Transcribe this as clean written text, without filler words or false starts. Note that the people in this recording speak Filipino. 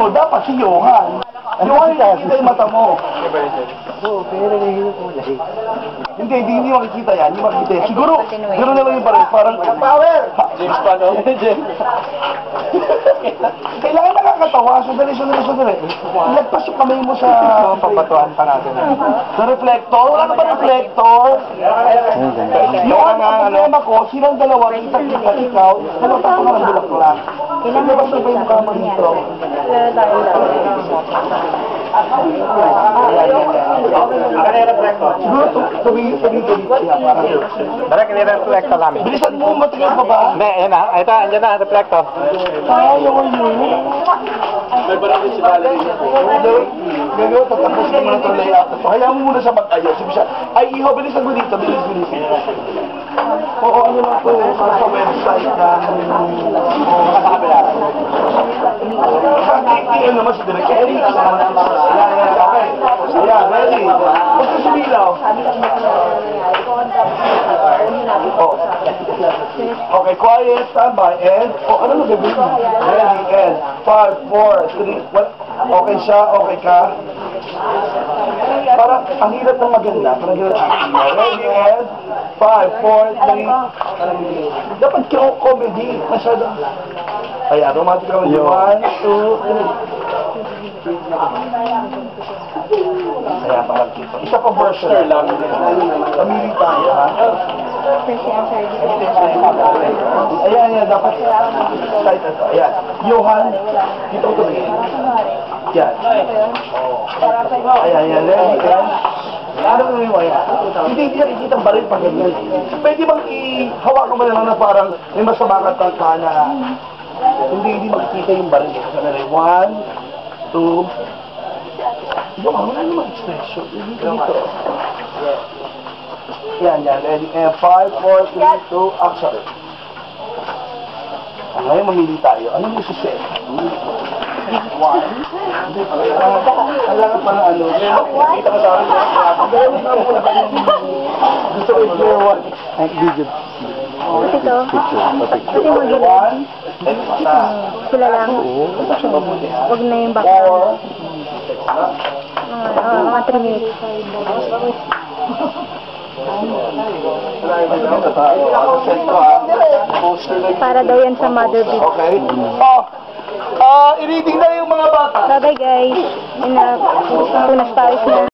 mo, dapat si Johan. Johan, nakikita yung mata mo. Oo, pero nahihilo ko lang. Hindi makikita yan. Hindi makikita yan. Siguro naman yung parang power! James pa, no? James. Kailangan nakakatawa. Sandali. Ilagpas yung kamay mo sa... Pagpatuan pa natin. Sa reflector? Wala ka ba reflector? Yung problema ko, silang dalawa, kita ikaw, dalawa pa ng bulaklak. Kailangan ba sabay mukha mo dito? Siguro tumigil siya. Tara, kinireflecto namin. Bilisan mo, matagal pa ba? Hindi, yan na. Ito, andyan na, reflecto. Ayaw yun. May barangay si Valerie. Gagawin, tatapos ka muna itong layout. Hayaan mo muna sa mag-ayos. Ay, iho, bilisan mo dito. Bilis. Oo, ano lang po, sa website na... Oo, nakakabila. Sa KTM naman si Direk Eric. Ayan, okay. Ayan, ready. Huwag ka sumilaw. Okay, quiet, standby, and... ano na gagawin mo? Ready, and... 5, 4, 3, 1... Okay siya, okay ka? Parang, ang hirap ng maganda. Parang hirap acting mo. Ready, and... 5, 4, 3... Dapat comedy. Masyado. Ayan, romantic comedy. 1, 2, 3... Ayan, parang dito. Isa pa version. Pamili tayo, ha? Ayan, dapat side ito. Ayan. Johan, dito ko tumingin. Yan. Ayan, ready, and... Ano ko yung ayan? Hindi niya nakikita ang baril pag ganyan. Pwede bang i-hawakan mo lang na parang may masama ka na hindi makikita yung baril. Sabi 1, 2... Wala naman expression. Dito. Yan. Ready? 5, 4, 3, 2, action. Ngayon mamili tayo. Ano yung suset? 1. Kailangan pala ano. Kita ka sa akin. Gusto ko i-clear one. Video. Ito. Pati mo gilid. Sila lang. Huwag na yung background. Mga 3 minutes. Para daw yan sa mother beat. Okay. I-reading na yung mga bata. Bye guys. Punas tayo sila.